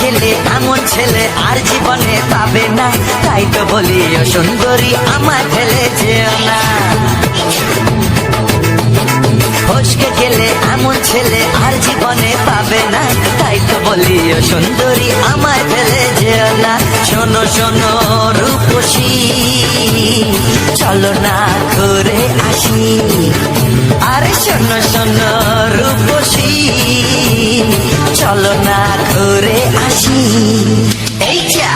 গেলে এমন ছেলে আর জীবনে পাবে না, তাই তো বলি ও সুন্দরী আমায় ফেলে যেও না। ফসকে গেলে এমন ছেলে আর জীবনে পাবে না, তাই তো বলি ও সুন্দরী আমায় ফেলে যেও না। শোনো শোনো রূপসী, চলো না ঘুরে আসি। আরে শোনো শোনো রূপসী, চলো না ঘুরে আসি। এই যা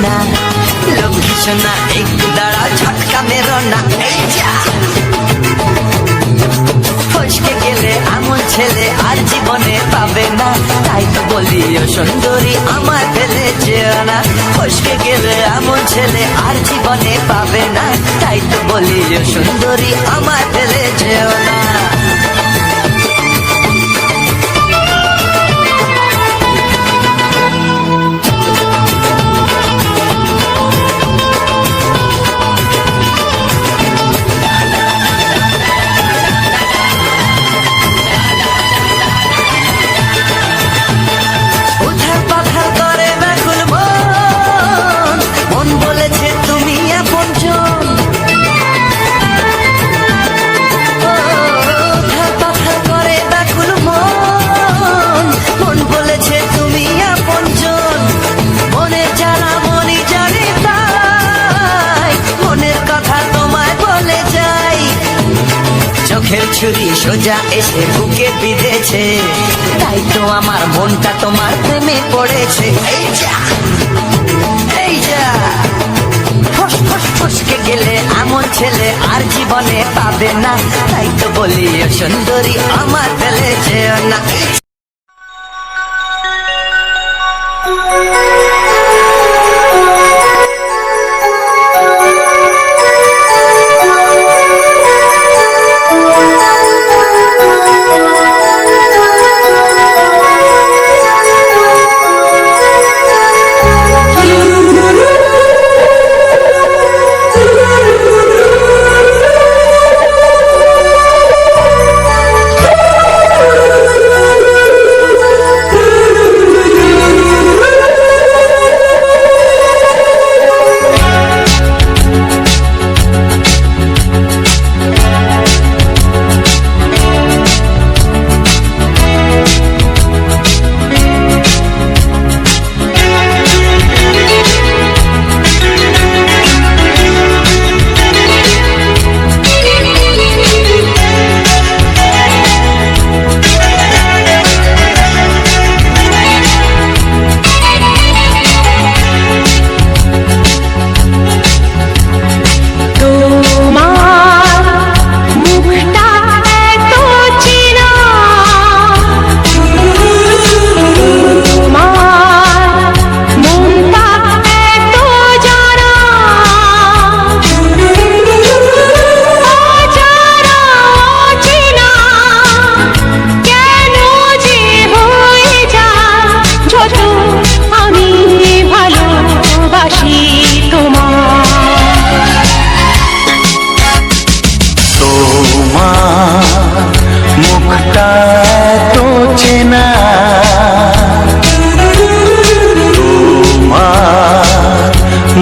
না লক্ষ্মী সোনা, একটু দাঁড়া ঝটকা মেরো না। ফসকে গেলে এমন ছেলে আর জীবনে পাবে না, তাই তো বলি ও সুন্দরী আমায় ফেলে যেও না। ফসকে গেলে এমন ছেলে আর জীবনে পাবে না, তাই তো বলি ও সুন্দরী আমায় ফেলে যেও না। চোখের ছুরি সোজা এসে বুকে বিঁধেছে, তাই তো আমার মনটা তোমার প্রেমে পড়েছে। এই যা এই যা ফসকে গেলে এমন ছেলে আর জীবনে পাবে না, তাই তো বলি ও সুন্দরী আমার ফেলে যেও না।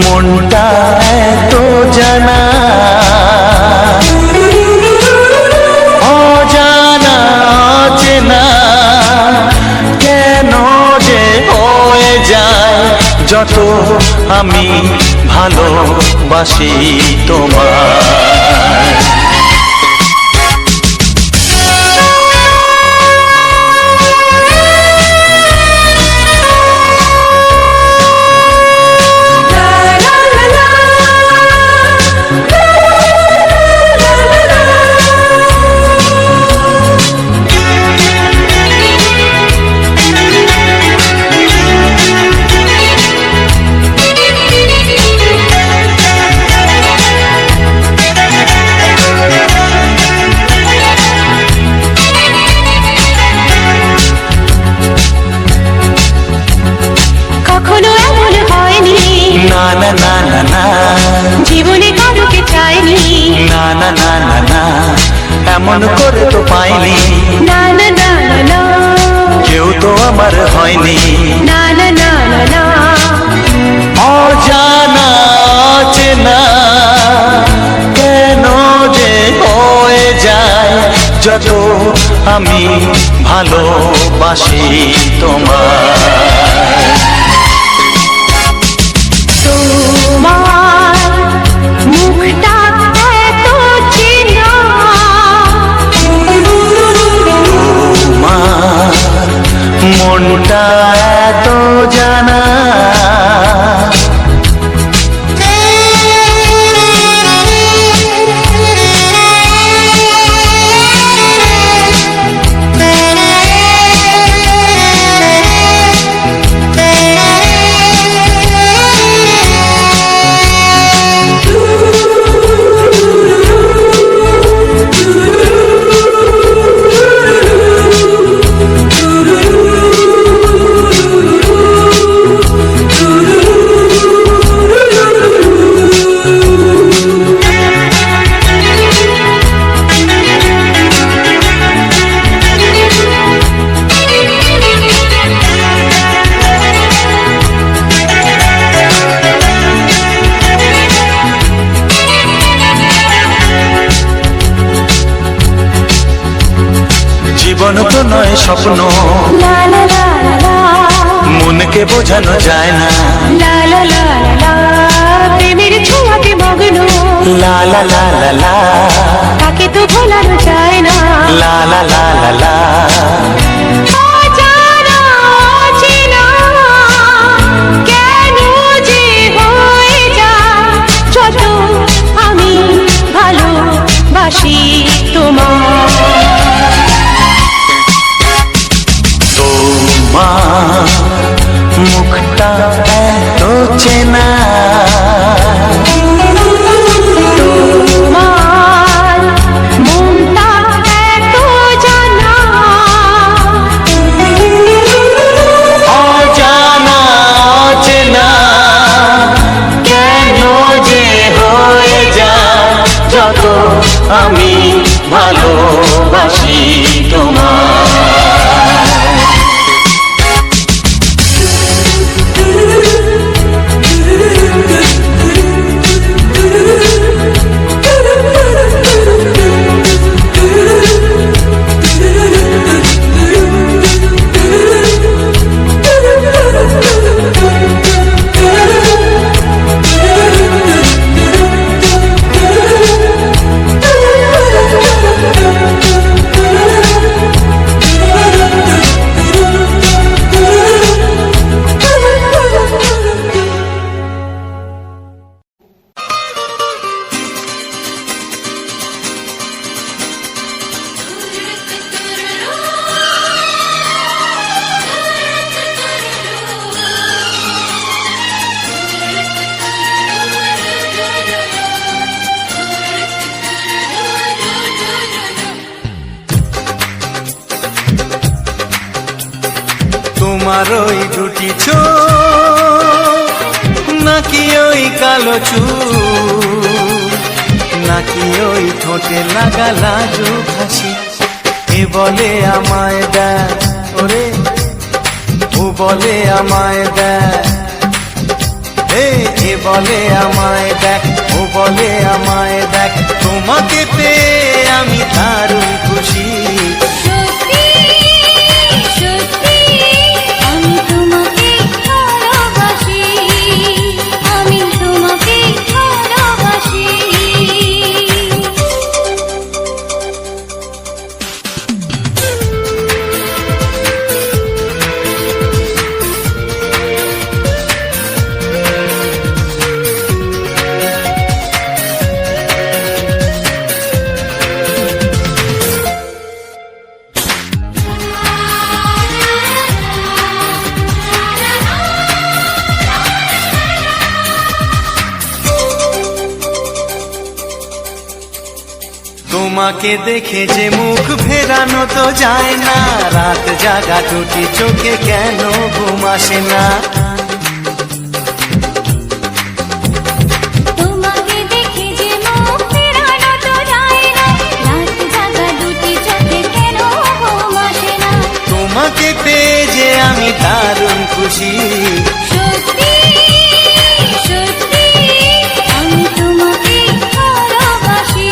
মনটা এত জানা অজানা অচেনা কেন যে হয়ে যায় যত আমি ভালোবাসি তোমায়। এমন করে তো পাইনি, না না না না না, কেউ তো আমার হয়নি। না না না না না, অজানা অচেনা কেন যে হয়ে যায় যত আমি ভালোবাসি তোমায়। তোমার মুখটা এত চেনা, তোমার মনটা এত জানা, জীবন তো নয় স্বপ্ন, লা লা লা লা মনকে বোঝানো যায় না। লা লা লা লা, প্রেমের ছোঁয়াতে মগ্ন, লা লা লা লা লা, তাকে তো ভোলানো যায় না। লা লা লা লা লা, অজানা অচেনা কেন যে হয়ে যায় যত আমি ভালোবাসি তোমায়। তোমার মুখটা এত চেনা, তোমার মনটা এত জানা, অজানা অচেনা কেন যে হয়ে যায় যত আমি ভালোবাসি তোমায়। তোমার ওই দুটি চোখ নাকি ওই কালো চুল, নাকি ওই ঠোঁটে লাগা লাজুক হাসি, এ বলে আমায় দেখ ওরে, ও বলে আমায় দেখ, এ বলে আমায় দেখ, ও বলে আমায় দেখ, তোমাকে পেয়ে আমি দারুণ খুশি। সত্যি সত্যি আমি তোমাকে ভালোবাসি, আমি তোমাকে ভালোবাসি। তোমাকে দেখে যে মুখ ফেরানো তো যায় না, রাত জাগা দুটি চোখে কেন ঘুম আসে না। তোমাকে দেখে যে মুখ ফেরানো তো যায় না, রাত জাগা খুশি। সত্যি সত্যি আমি তোমাকে ভালোবাসি,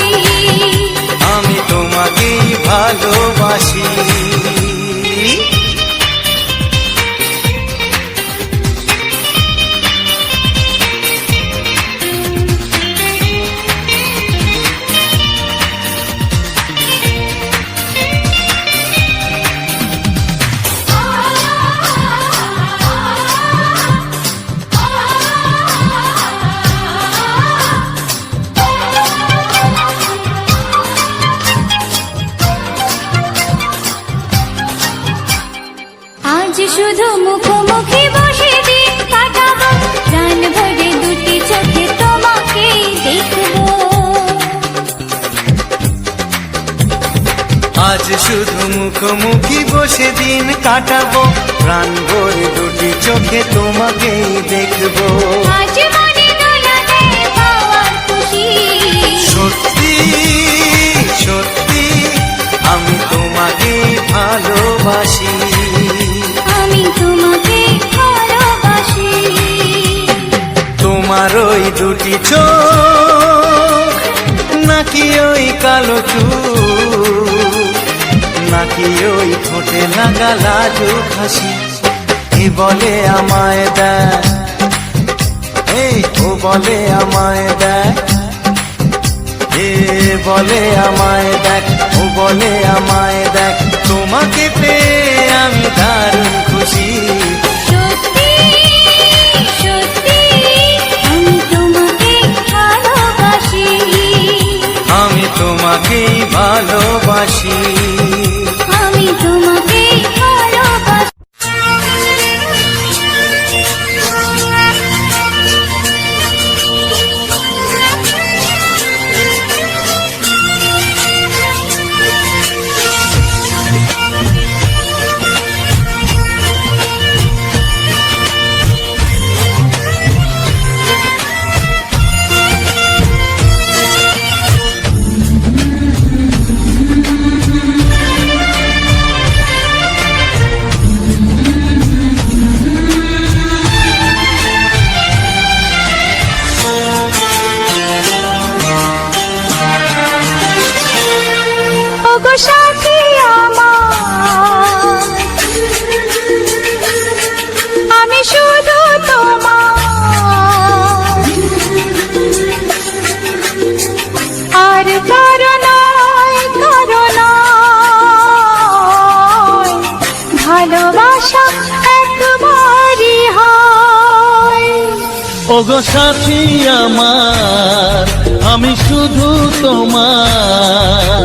আমি তোমাকেই ভালোবাসি। আজ শুধু মুখোমুখি বসে দিন কাটাবো, প্রাণ ভরে দুটি চোখে তোমাকে দেখবো। আজ শুধু মুখোমুখি বসে দিন কাটাবো, প্রাণ ভরে দুটি চোখে তোমাকেই দেখবো। আজ মনে দোলাতে পাওয়ার খুশি, সত্যি সত্যি আমি তোমাকেই ভালোবাসি। আমি তোমাকে ভালোবাসি। তোমার ওই দুটি চোখ, নাকি ওই কালো চুল, নাকি ওই ঠোঁটে লাগা লাজুক হাসি, এ বলে আমায় দেয়, এই ও বলে আমায় দেয়, এ বলে আমায় দেখ, ও বলে আমায় দেখ, তোমাকে পেয়ে আমি দারুণ খুশি। সত্যি সত্যি আমি তোমাকে ভালোবাসি, আমি তোমাকেই ভালোবাসি। আমি তোমাকে ভালোবাসি। ওগো সাথী আমার, আমি শুধু তোমার, আর কারো নয়, কারো নয়, ভালোবাসা একবারই হয়। ওগো সাথী আমার, আমি শুধু তোমার,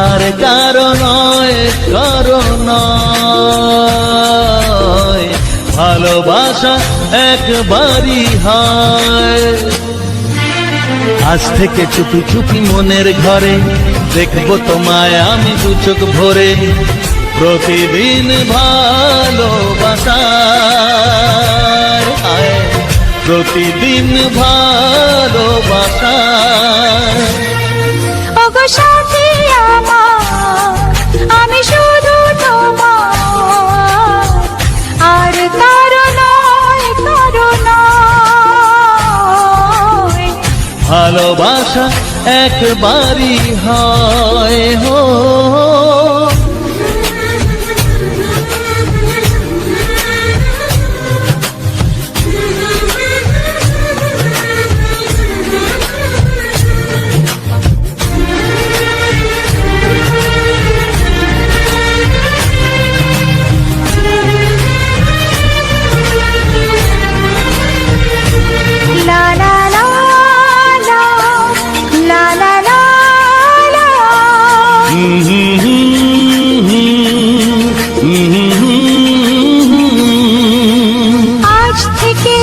আর কারো নয়, কারো নয়, ভালোবাসা একবারই হয়। আজ থেকে চুপি চুপি মনের ঘরে দেখবো তোমায় আমি দু চোখ ভরে, প্রতিদিন ভালোবাসায়, আয়, প্রতিদিন ভালোবাসায়। ওগো সাথী আমার, আমি শুধু তোমার, আর কারো নয়, কারো নয়, ভালোবাসা একবারই হয় হো। লা লা লা লা, লা লা লা লা। আজ থেকে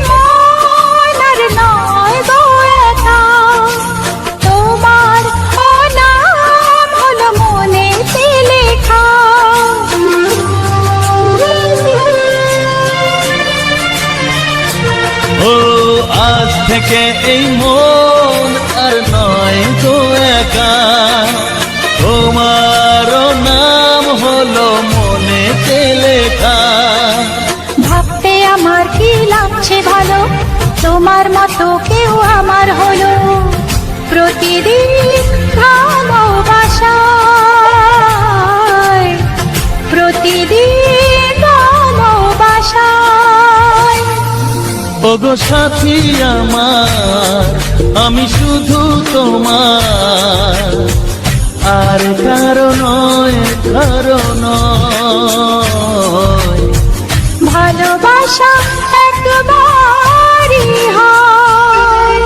মন আর নয় গো একা, তোমার নাম হলো মনেতে লেখা। ও আজ থেকে এই মন আর নয় তো একা, তোমার নাম হলো মনেতে লেখা। তোমার মতো কেউ আমার হলো প্রতিদিন ভালোবাসায়, প্রতিদিন ভালোবাসায়। ওগো সাথী আমার, আমি শুধু তোমার, আর কারো নয়, কারো নয়। ভালোবাসা একবারই হয়।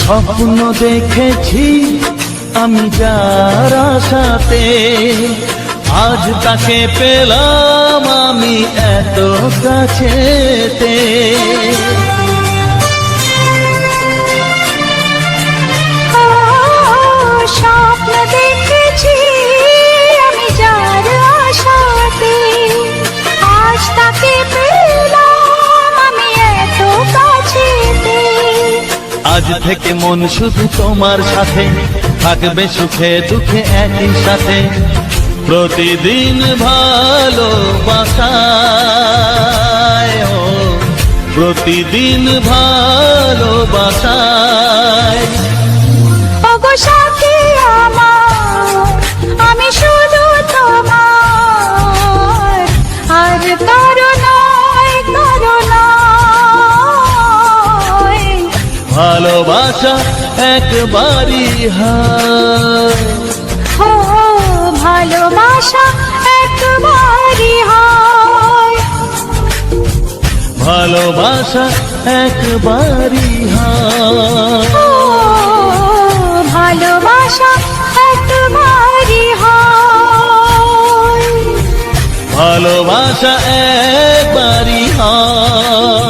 স্বপ্ন দেখেছি আমি যার আশাতে, আজ তাকে পেলাম আমি এত কাছেতে। স্বপ্ন দেখেছি আমি যার আশাতে, আজ তাকে পেলাম আমি এত কাছেতে। আজ থেকে মন শুধু তোমার সাথে, থাকবে সুখে দুঃখে একই সাথে। প্রতিদিন ভালোবাসায়, ও প্রতিদিন ভালোবাসায়। ওগো সাথী আমার, আমি শুধু তোমার, আর কারো নয়, কারো নয়। ভালোবাসা একবারই হয়, ও ভালোবাসা একবারই হয়। ভালোবাসা একবারই হয়। ও ভালোবাসা একবারই হয়। ভালোবাসা একবারই হয়।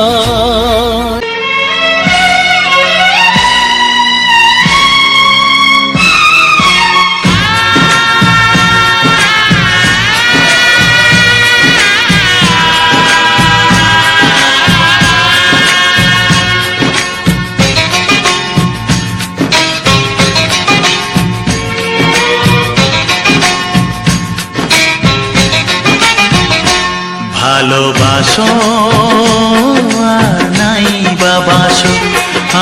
ভালোবাসো আর নাই বাবাসো,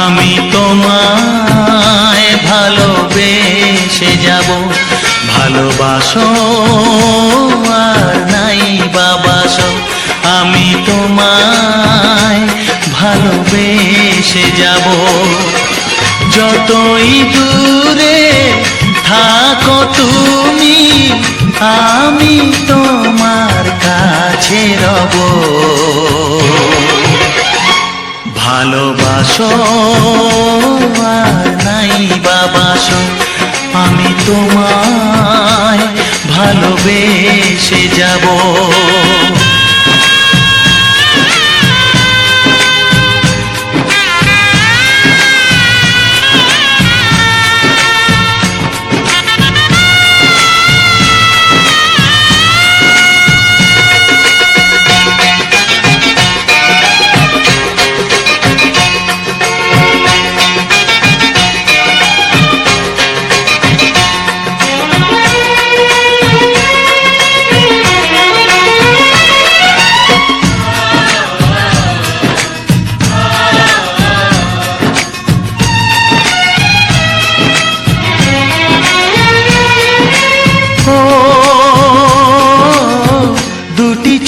আমি তোমায় ভালোবেসে যাব। ভালোবাসো আর নাই বাবাসো, আমি তোমায় ভালোবেসে যাব। যতই দূরে থাকো তুমি, আমি তোমার কাছে রব। ভালোবাসো আর নাই বাবাসো, আমি তোমায় ভালোবেসে যাব।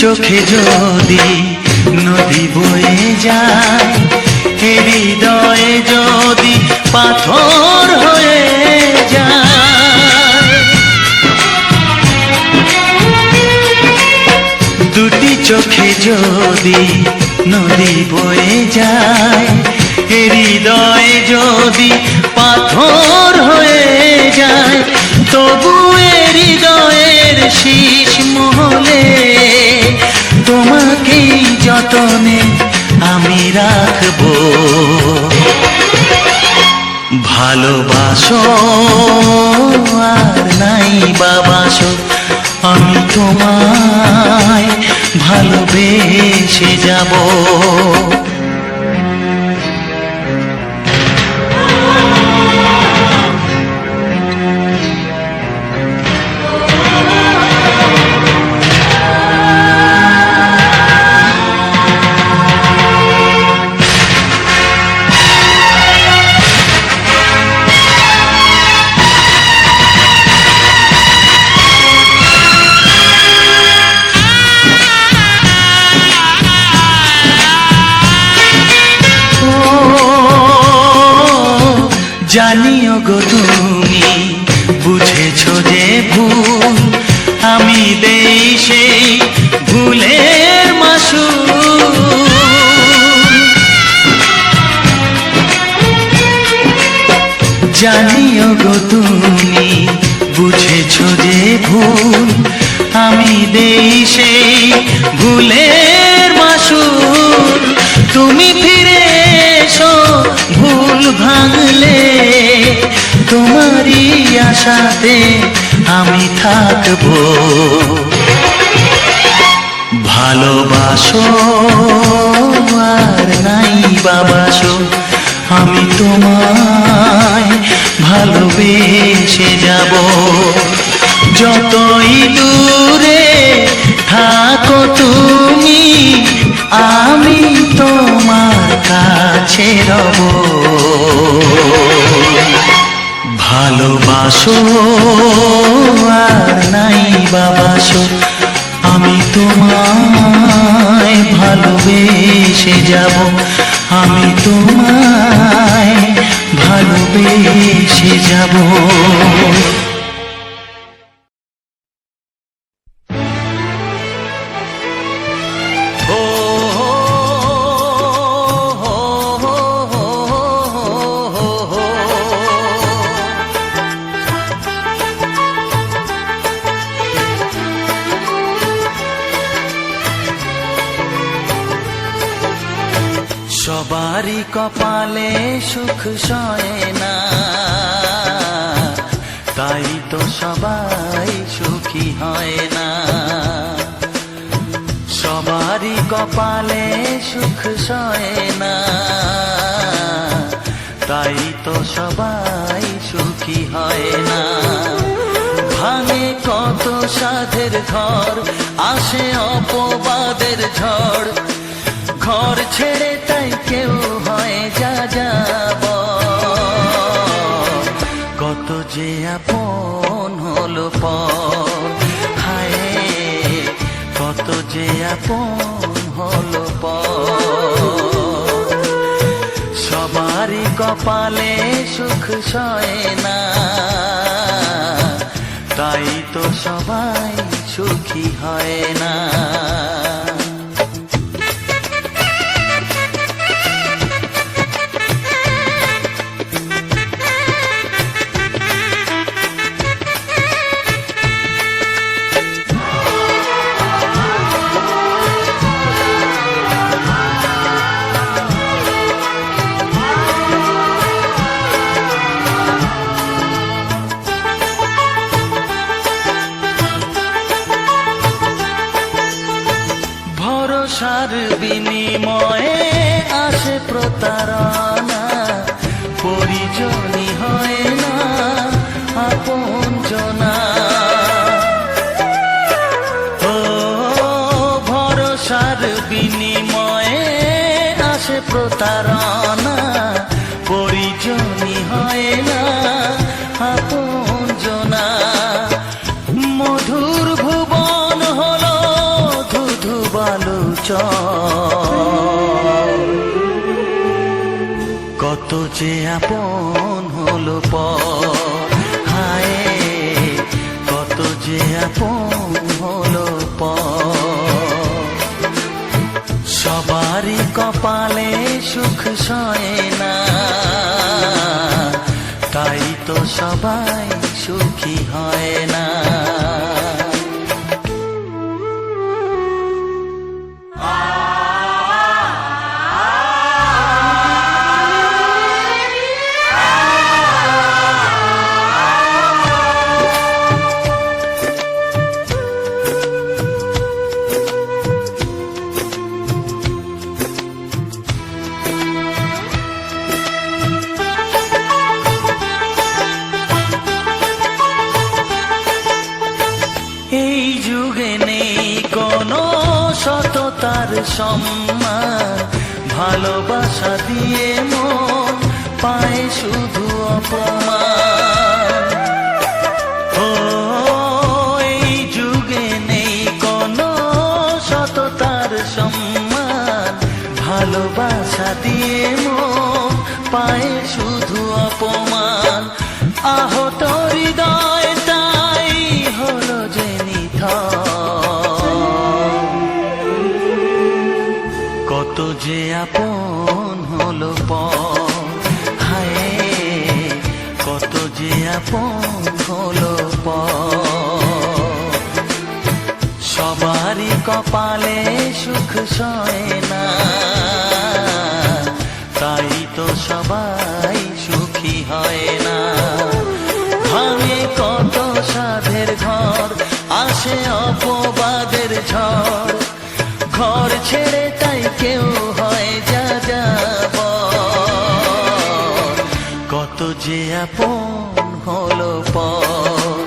চোখে যদি নদী বয়ে যায়, হৃদয়ে যদি পাথর হয়ে যায়। দুটি চোখে যদি নদী বয়ে যায়, হৃদয়ে যদি পাথর হয়ে যায়, তবু হৃদয়ের শীষ মহলে তোমাকেই যতনে আমি রাখবো। ভালোবাসো আর নাই বাবাসো, আমি তোমায় ভালোবেসে যাব। জানিও গো তুমি বুঝেছো যে ভুল, আমি দেই সেই ভুলের মাসুল। জানিও গো তুমি বুঝেছো যে ভুল, আমি দেই সেই ভুলের মাসুল। তুমি ফিরে এসো ভুল ভাঙলে, তোমারই আশাতে আমি থাকবো। ভালোবাসো আর নাই বাবাসো, আমি তোমায় ভালোবেসে যাব। যতই দূরে থাকো তুমি, আমি তোমার কাছে রব। ভালোবাসো আর নাই বাবাসো, আমি তোমায় ভালোবেসে যাব। আমি তোমায় ভালোবেসে যাব। সবারই কপালে সুখ সয় না, তাই তো সবাই সুখী হয় না। সবারই কপালে সুখ সয় না, তাই তো সবাই সুখী হয় না। ভাঙে কত সাধের ঘর, আসে অপবাদের ঝড়। ঘর ছেড়ে তাই কেউ হয় যা যাব, কত যে আপন হলো পর। হায় কত যে আপন হলো পর। সবারই কপালে সুখ সয় না, তাই তো সবাই সুখী হয় না। ভরসার বিনিময়ে আসে প্রতারণা, পরিজনই হয় না আপনজনা। ও ভরসার বিনিময়ে আসে প্রতারণা, পরিজনই হয় না আপনজনা। মধুর ভুবন হলো ধুধু বালুচর, কত যে আপন হলো পর। হায় কত যে আপন হলো পর। সবারই কপালে সুখ সয় না, তাই তো সবাই সুখী হয় না। এই যুগে নেই কোনো সততার সম্মান, ভালোবাসা দিয়ে মন পায় শুধু অপমান। ও এই যুগে নেই কোনো সততার সম্মান, ভালোবাসা দিয়ে মন পায় শুধু অপমান। আহত হৃদয়টাই হলো যে নিথর, কত যে আপন হলো পর, হায় কত যে আপন হলো পর। সবারই কপালে সুখ সয় না, তাই তো সবাই সুখী হয় না। ভাঙে কত সাধের ঘর, আসে অপবাদের ঝড়, ঘর ছেড়ে তাই কেউ হয় যাযাবর। কত যে আপন হলো পর,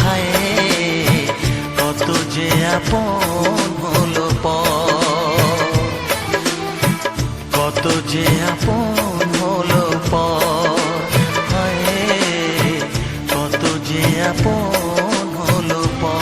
হায় কত যে আপন হলো পর, কত যে আপন হলো পর, হায় কত যে আপন হলো পর।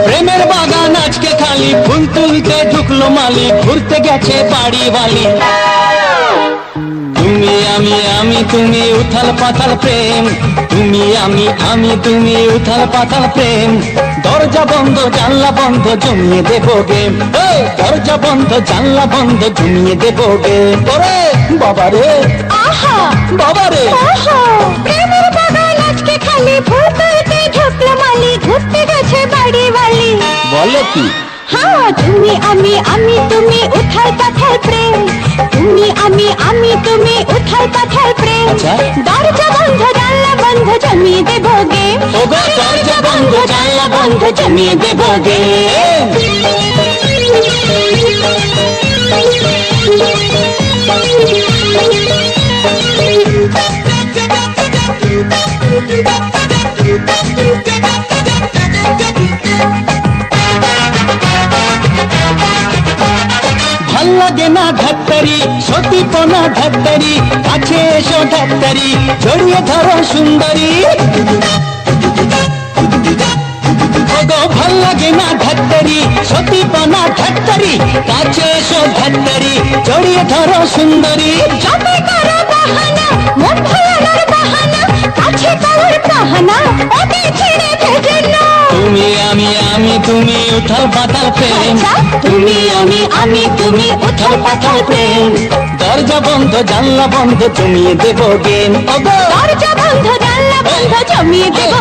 প্রেমের বাগান আজকে খালি, ফুল তুলতে ঢুকলো মালি, ঘুরতে গেছে বাড়ি বালি। তুমি আমি তুমি উথাল পাতাল প্রেম, তুমি আমি তুমি উথাল পাতাল প্রেম। দরজা বন্ধ জানলা বন্ধ জমিয়ে দেবো গেম, দরজা বন্ধ জানলা বন্ধ জমিয়ে দেবো গেম। ওরে বাবারে আহা বাবারে, প্রেমের বাগান আজকে খালি, ফুল তুলতে ঢুকলো মালি, ঘুরতে গেছে বাড়ি বালি। বলো কি? হ্যাঁ, তুমি আমি তুমি উথাল পাথাল প্রেম, তুমি আমি তুমি উথাল পাথাল প্রেম। আচ্ছা। দরজা বন্ধ ওগো দরজা বন্ধ জানলা বন্ধ জমিয়ে দেব গেম। ভাল লাগে না ধাত্তারি সতীপনা ধাত্তারি, কাছে এসো ধাত্তারি জড়িয়ে ধরো সুন্দরী। ওগো ভাল লাগে না ধাত্তারি সতীপনা ধাত্তারি, কাছে এসো ধাত্তারি জড়িয়ে ধরো সুন্দরী। যতই করো বাহানা মন ভোলানোর বাহানা, কাছে পাওয়ার বাহানা ওকে ছেড়ে ভেজে না। তুমি আমি তুমি উথাল পাতাল প্রেম, তুমি আমি তুমি উথাল পাতাল প্রেম। দরজা বন্ধ জানলা বন্ধ জমিয়ে দেব গেম। ওগো দরজা বন্ধ জানলা বন্ধ জমিয়ে দেব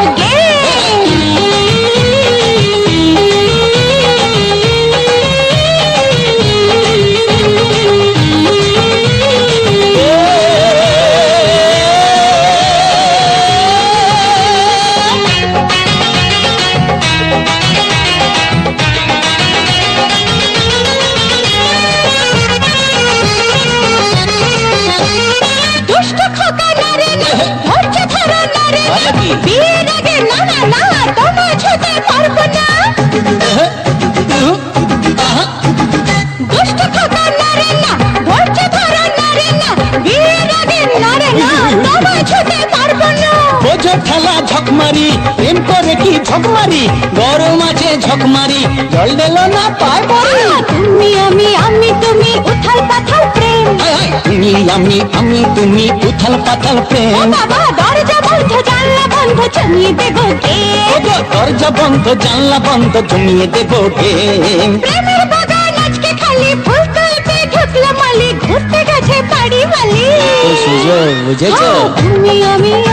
দুষ্ট খোকা নারে না, ধৈর্য ধরো নারে না, বলে কি? বিয়ের আগে না না না তোমায় ছুতে পারবো না। দুষ্ট খোকা নারে না, ধৈর্য ধরো নারে না, বিয়ের আগে নারে না তোমায় ছুতে পারবো না। বোঝো ঠেলা ঝকমারি প্রেম করে কি ঝকমারি, গরম আছে ঝকমারি জল দিল না পায় পরে। তুমি আমি তুমি উথাল পাথাল প্রেম। তুমি আমি তুমি উথাল পাতাল ও প্রেম। বাবা দরজা বন্ধ জানলা বন্ধ জমিয়ে দেব গেম। ওগো দরজা বন্ধ জানলা বন্ধ জমিয়ে দেব গেম। প্রেমের বাগান আজকে খালি ফুল তুলতে ঢুকলো মালি, ঘুরতে গেছে বাড়ি মালি। তো সুযোগ বুঝেছো? তুমি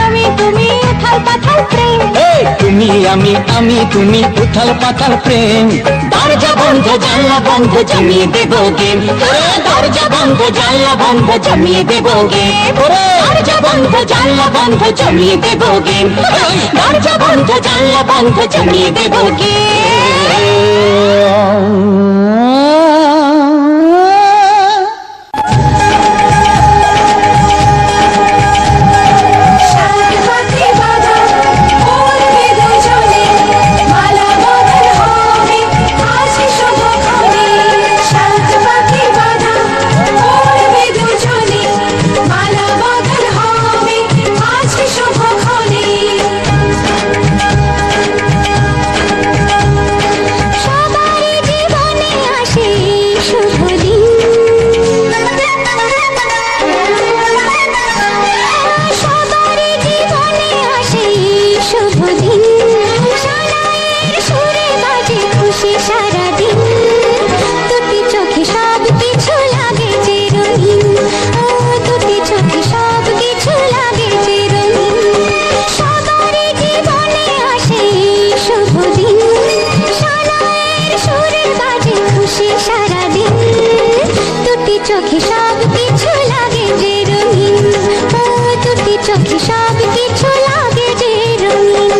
আমি তুমি উথাল পাথাল প্রেম। এই তুমি আমি তুমি উথাল পাতাল প্রেম। দরজা বন্ধ জানলা বন্ধ জমিয়ে দেব গেম। ওরে দরজা বন্ধ জানলা বন্ধ জমিয়ে দেব গেম। ওরে দরজা বন্ধ জানলা বন্ধ জমিয়ে দেব গেম। দরজা বন্ধ জানলা বন্ধ জমিয়ে দেব গেম। সাথে বাঁধা পড়বে দুজনে, মালা বদল হবে আজ শুভক্ষণে। সাথে বাঁধা পড়বে দুজনে, মালা বদল হবে আজ শুভক্ষণে। সবারই জীবনে আসে শুভ দিন, সবারই জীবনে আসে শুভ দিন, সানাইয়ের সুরে বাজে খুশি সারাদিন, দুটি চোখে সব কিছু লাগে যে রঙিন, দুটি চোখে সব কিছু লাগে যে রঙিন। সবারই জীবনে আসে শুভ দিন, সানাইয়ের সুরে বাজে খুশি সারাদিন, দুটি চোখে সব কিছু লাগে যে রঙিন, দুটি চোখে সব কিছু লাগে যে রঙিন।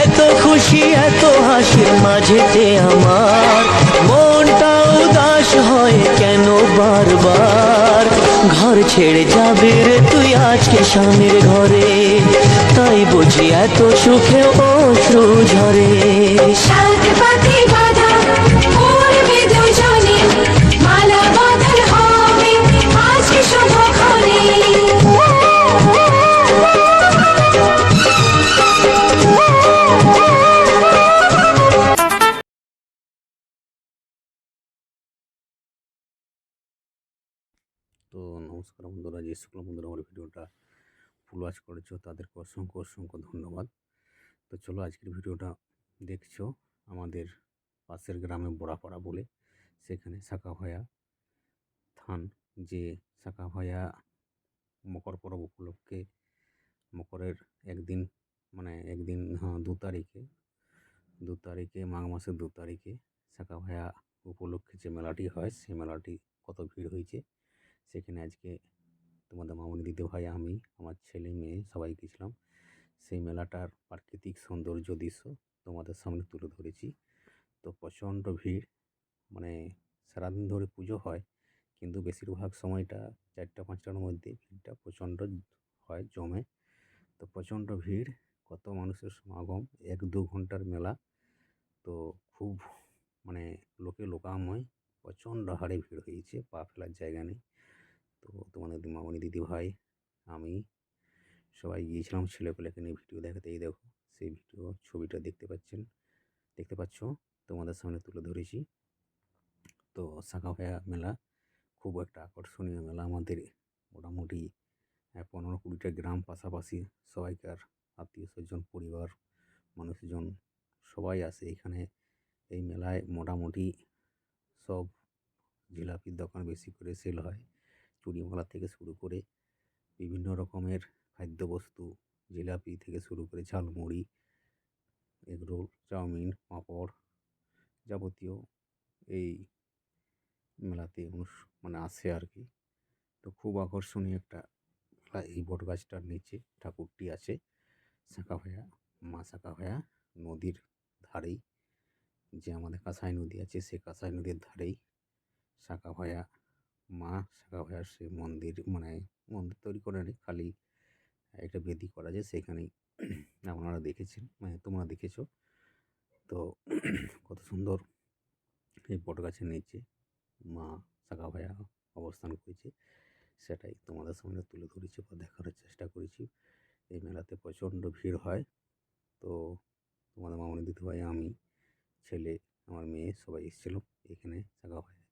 এত খুশি এত হাসির মাঝেতে আমার মনটা উদাস হয় কেন বারবার। ঘর ছেড়ে যাবে রে তুই আজকে স্বামীর ঘরে, তাই বুঝি এত সুখে অশ্রু ঝরে। সাথে বাঁধা পড়বে দুজনে, মালা বদল হবে আজ শুভক্ষণে। তো নমস্কার বন্ধুরা, যে সকল বন্ধুরা আমার ভিডিওটা ফুল ওয়াচ করেছো তাদেরকে অসংখ্য অসংখ্য ধন্যবাদ। তো চলো আজকের ভিডিওটা দেখছো আমাদের পাশের গ্রামে বড়াপাড়া বলে, সেখানে শাঁখাভায়া থান, যে শাঁখাভায়া মকর পরব উপলক্ষে মকরের একদিন মানে একদিন 2 তারিখে মাঘ মাসের 2 তারিখে শাঁখাভায়া উপলক্ষে যে মেলাটি হয় সেই মেলাটি কত ভিড় হয়েছে সেখানে আজকে তোমাদের মামনি দিদিভাই, আমি, আমার ছেলে মেয়ে সবাই গেছিলাম। সেই মেলাটার প্রাকৃতিক সৌন্দর্য দৃশ্য তোমাদের সামনে তুলে ধরেছি। তো প্রচণ্ড ভিড়, মানে সারাদিন ধরে পুজো হয় কিন্তু বেশিরভাগ সময়টা 4টা-5টার মধ্যে ভিড়টা প্রচণ্ড হয়, জমে। তো প্রচণ্ড ভিড়, কত মানুষের সমাগম, 1-2 ঘন্টার মেলা। তো খুব মানে লোকাময়, প্রচণ্ড হারে ভিড় হয়েছে, পা ফেলার জায়গা নেই। তো তোমাদের মামনি দিদিভাই, আমি সবাই গিয়েছিলাম ছেলেপেলেকে নিয়ে ভিডিও দেখাতে। এই দেখো সেই ভিডিও ছবিটা দেখতে পাচ্ছ, তোমাদের সামনে তুলে ধরেছি। তো শাঁখাভায়া মেলা খুব একটা আকর্ষণীয় মেলা। আমাদের মোটামুটি 15-20টা গ্রাম পাশাপাশি, সবাইকার আত্মীয় স্বজন, পরিবার, মানুষজন সবাই আসে এখানে। এই মেলায় মোটামুটি সব জিলাপির দোকান বেশি করে সেল হয়, চুড়িমালা থেকে শুরু করে বিভিন্ন রকমের খাদ্যবস্তু, জিলাপি থেকে শুরু করে ঝালমুড়ি, এগরোল, চাউমিন, পাঁপড়, যাবতীয় এই মেলাতে মানে আসে আর কি। তো খুব আকর্ষণীয় একটা মেলা। এই বটগাছটার নিচে ঠাকুরটি আছে, শাঁখাভায়া মা শাঁখাভায়া নদীর ধারেই, যে আমাদের কাঁসাই নদী আছে সেই কাঁসাই নদীর ধারেই শাঁখাভায়া মা শাঁখাভায়ার সে মন্দির, মানে মন্দির তৈরি করে নেই, খালি একটা বেদি করা যায় সেখানেই। আপনারা দেখেছেন, মানে তোমরা দেখেছো। তো কত সুন্দর এই বটগাছের নিচে মা শাঁখাভায়া অবস্থান করেছে, সেটাই তোমাদের সামনে তুলে ধরেছি বা দেখানোর চেষ্টা করেছি। এই মেলাতে প্রচণ্ড ভিড় হয়। তো তোমাদের মামনি দিদিভাই, আমি, ছেলে, আমার মেয়ে সবাই এসেছিলো এখানে শাঁখাভায়ায়,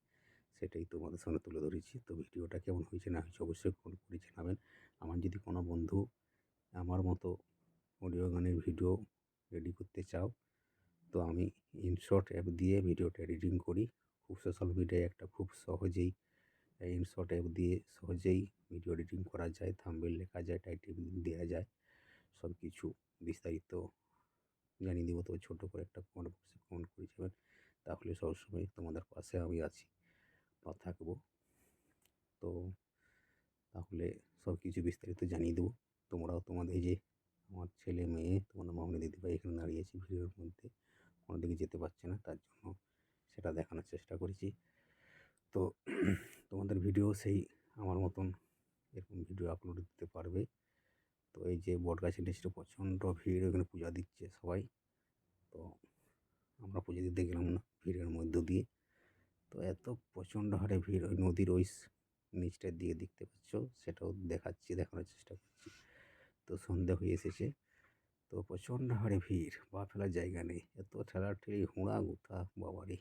সেটাই তোমাদের সামনে তুলে ধরেছি। তো ভিডিওটা কেমন হয়েছে না হয়েছে অবশ্যই কমেন্ট করে জানাবেন। আমার যদি কোনো বন্ধু আমার মতো অডিও গানের ভিডিও রেডি করতে চাও, তো আমি ইনশট অ্যাপ দিয়ে ভিডিওটা এডিটিং করি। খুব সোশ্যাল মিডিয়ায় একটা খুব সহজেই ইনশট অ্যাপ দিয়ে সহজেই ভিডিও এডিটিং করা যায়, থাম্বনেল লেখা যায়, টাইটেল দেওয়া যায়, সব কিছু বিস্তারিত জানিয়ে দেবো। তবে ছোটো করে একটা কমেন্ট করে যাবেন, তাহলে সবসময় তোমাদের পাশে আমি আছি বা থাকবো। তো তাহলে সব কিছু বিস্তারিত জানিয়ে দেবো। তোমরাও তোমাদের এই যে আমার ছেলে মেয়ে, তোমাদের মামনি দিদিভাই এখানে দাঁড়িয়েছি ভিডিওর মধ্যে, কোনো দিকে যেতে পারছে না, তার জন্য সেটা দেখানোর চেষ্টা করেছি। তো তোমাদের ভিডিও সেই আমার মতন এরকম ভিডিও আপলোড দিতে পারবে। তো এই যে বটগাছের নিচে প্রচণ্ড ভিড়, ওখানে পূজা দিচ্ছে সবাই। তো আমরা পুজো দিতে গেলাম না ভিড়ের মধ্য দিয়ে। তো এত প্রচণ্ড হারে ভিড়, ওই নদীর ওই নিচটার দিকে দেখতে পাচ্ছ, সেটাও দেখানোর চেষ্টা করছি। তো সন্ধ্যা হয়ে এসেছে, তো প্রচণ্ড হারে ভিড়, পা ফেলার জায়গা নেই, এত ঠেলাঠেলি, হুড়া গুথা, বাবারে।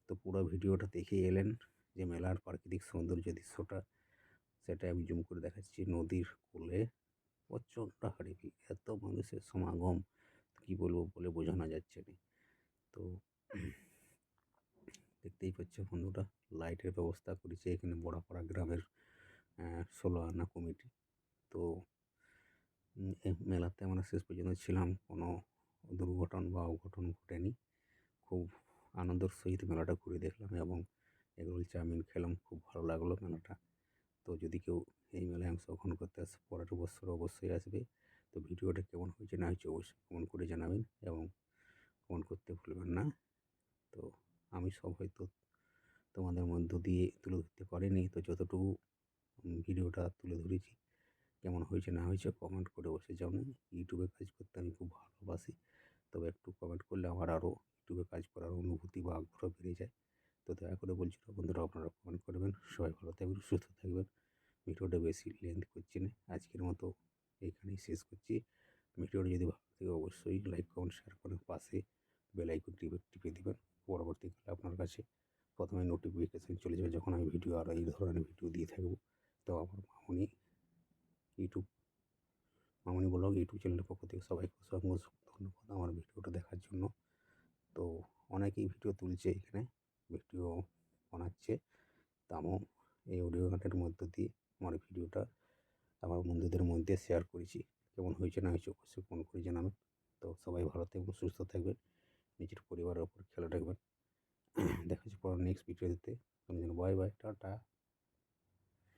তো পুরো ভিডিওটা দেখে এলেন যে মেলার প্রাকৃতিক সৌন্দর্য দৃশ্যটা, সেটা আমি জুম করে দেখাচ্ছি। নদীর কোলে প্রচণ্ড হারে ভিড়, এত মানুষের সমাগম কী বলবো বলে বোঝানো যাচ্ছে না। তো দেখতেই পাচ্ছ বন্ধুরা, লাইটের ব্যবস্থা করেছে এখানে বড়াপাড়া গ্রামের 16 আনা কমিটি। তো এই মেলাতে আমরা শেষ পর্যন্ত ছিলাম, কোনো দুর্ঘটনা বা অঘটন ঘটেনি। খুব আনন্দের সহিত মেলাটা ঘুরে দেখলাম এবং এগরোল চাউমিন খেলাম, খুব ভালো লাগলো মেলাটা। তো যদি কেউ এই মেলায় অংশগ্রহণ করতে আসে পরের বছর অবশ্যই আসবে। তো ভিডিওটা কেমন হয়েছে না হয়েছে অবশ্যই কমেন্ট করে জানাবেন এবং কমেন্ট করতে ভুলবেন না। তো আমি সব হয়তো তোমাদের মধ্য দিয়ে তুলে ধরতে পারিনি, তো যতটুকু ভিডিওটা তুলে ধরেছি, কেমন হয়েছে না হয়েছে কমেন্ট করে বসে জানান। ইউটিউবে কাজ করতে আমি খুব ভালোবাসি, তবে একটু কমেন্ট করলে আমার আরও ইউটিউবে কাজ করার অনুভূতি বা আগ্রহ বেড়ে যায়। তো দয়া করে বলছি বন্ধুরা, আপনারা কমেন্ট করবেন। সবাই ভালো থাকবেন, সুস্থ থাকবেন। ভিডিওটা বেশি লেন্থ করছি না, আজকের মতো এইখানেই শেষ করছি। ভিডিওটা যদি ভালো থাকে অবশ্যই লাইক, কমেন্ট, শেয়ার করে পাশে বেল আইকন টিপে দেবেন। পরবর্তীকালে আপনার কাছে প্রথমে নোটিফিকেশান চলে যাবে যখন আমি ভিডিও আর এই ধরনের ভিডিও দিয়ে থাকবো। তো আমার মামনি ব্লগ ইউটিউব চ্যানেলের পক্ষ থেকে সবাইকে অসংখ্য ধন্যবাদ আমার ভিডিওটা দেখার জন্য। তো অনেকেই ভিডিও তুলছে এখানে, ভিডিও বানাচ্ছে, তা আমিও এই অডিও গানের মধ্য দিয়ে আমার ভিডিওটা আমার বন্ধুদের মধ্যে শেয়ার করেছি। কেমন হয়েছে না হয়েছে অবশ্যই ফোন করে জানাবেন। তো সবাই ভালো থাকবেন, সুস্থ থাকবেন, নিজের পরিবারের ওপর খেয়াল রাখবেন। দেখা হচ্ছে পরে নেক্সট ভিডিওতে। Bye bye, tata.